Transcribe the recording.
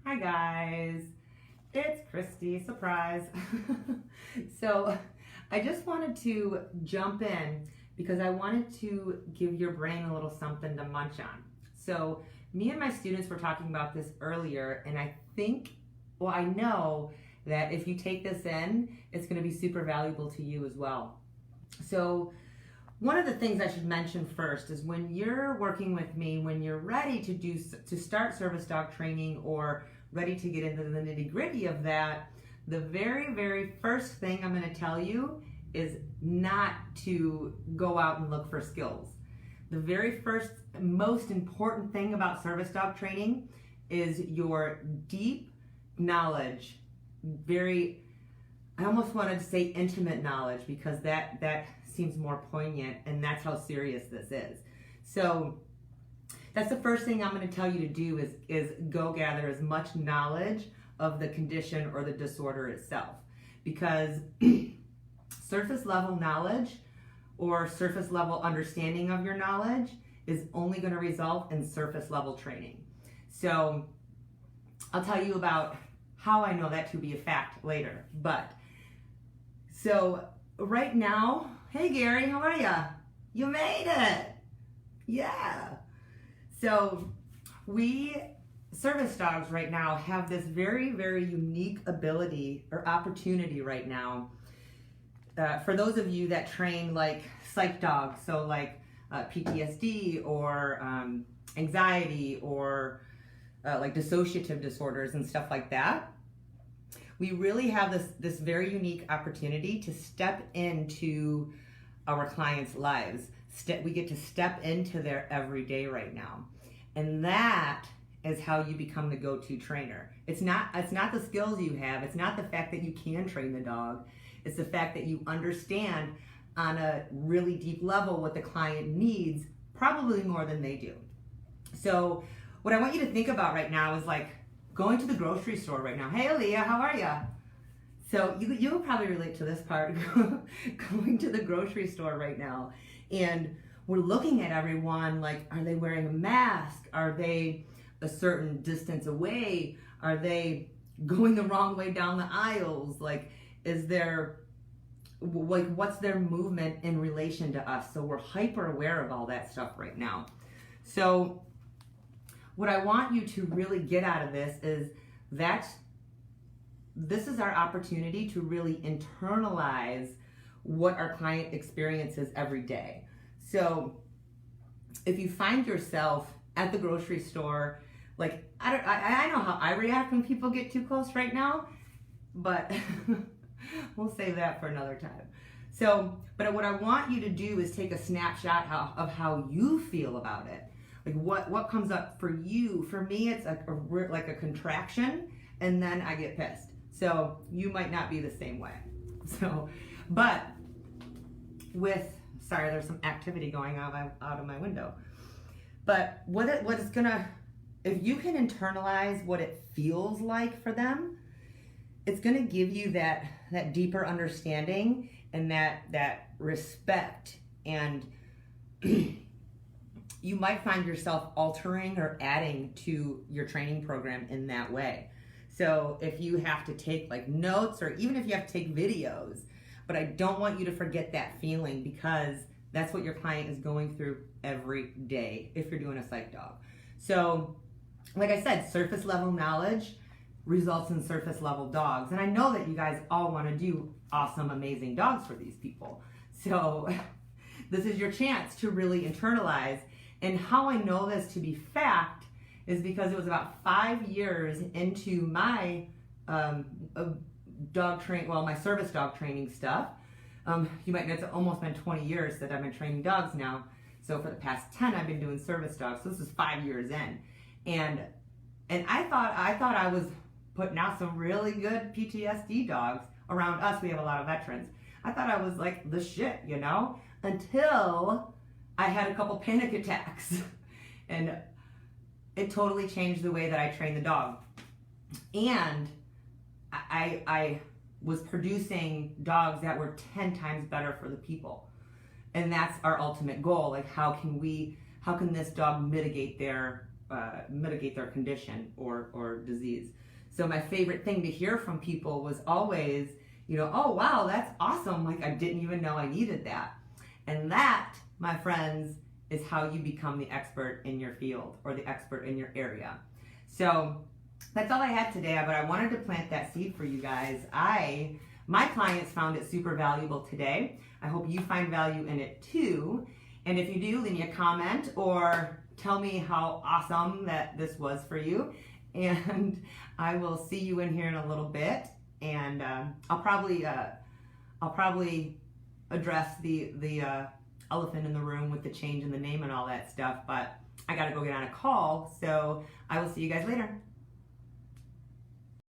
Hi guys, it's Christy, surprise. So I just wanted to jump in because I wanted to give your brain a little something to munch on. So me and my students were talking about this earlier, and I know that if you take this in, it's going to be super valuable to you as well. So one of the things I should mention first is when you're working with me, when you're ready to start service dog training or ready to get into the nitty-gritty of that, the very, very first thing I'm going to tell you is not to go out and look for skills. The very first, most important thing about service dog training is your deep knowledge, I almost wanted to say intimate knowledge because that seems more poignant, and that's how serious this is. So that's the first thing I'm going to tell you to do is go gather as much knowledge of the condition or the disorder itself, because surface level knowledge or surface level understanding of your knowledge is only going to result in surface level training. So I'll tell you about how I know that to be a fact later. But so right now, hey Gary, how are ya? You made it. Yeah. So we service dogs right now have this very, very unique ability or opportunity right now. For those of you that train like psych dogs, so like PTSD or anxiety or like dissociative disorders and stuff like that, we really have this very unique opportunity to step into our clients' lives. We get to step into their everyday right now. And that is how you become the go-to trainer. It's not the skills you have. It's not the fact that you can train the dog. It's the fact that you understand on a really deep level what the client needs, probably more than they do. So what I want you to think about right now is like going to the grocery store right now. Hey, Aaliyah, how are ya? So you'll probably relate to this part, going to the grocery store right now. And we're looking at everyone like, are they wearing a mask? Are they a certain distance away? Are they going the wrong way down the aisles? Like, what's their movement in relation to us? So we're hyper aware of all that stuff right now. So what I want you to really get out of this is that this is our opportunity to really internalize what our client experiences every day. So if you find yourself at the grocery store, like I know how I react when people get too close right now, but we'll save that for another time. So, but what I want you to do is take a snapshot of how you feel about it. Like what comes up for you. For me, it's like a contraction, and then I get pissed. So you might not be the same way. So, but sorry, there's some activity going on out of my window. But if you can internalize what it feels like for them, it's gonna give you that deeper understanding and that respect, and you might find yourself altering or adding to your training program in that way. So if you have to take like notes, or even if you have to take videos, but I don't want you to forget that feeling, because that's what your client is going through every day if you're doing a psych dog. So like I said, surface level knowledge results in surface level dogs. And I know that you guys all want to do awesome, amazing dogs for these people. So this is your chance to really internalize. And how I know this to be fact is because it was about 5 years into my my service dog training stuff. You might know it's almost been 20 years that I've been training dogs now. So for the past 10, I've been doing service dogs. So this is 5 years in. And I thought I was putting out some really good PTSD dogs around us. We have a lot of veterans. I thought I was like the shit, until I had a couple panic attacks. And it totally changed the way that I train the dog. And I was producing dogs that were 10 times better for the people. And that's our ultimate goal. Like, how can this dog mitigate their mitigate their condition or disease. So my favorite thing to hear from people was always, oh wow, that's awesome. Like I didn't even know I needed that. And that, my friends, is how you become the expert in your field or the expert in your area. So that's all I had today, but I wanted to plant that seed for you guys. My clients found it super valuable today. I hope you find value in it too. And if you do, leave me a comment or tell me how awesome that this was for you. And I will see you in here in a little bit. And I'll probably address the elephant in the room with the change in the name and all that stuff. But I got to go get on a call. So I will see you guys later.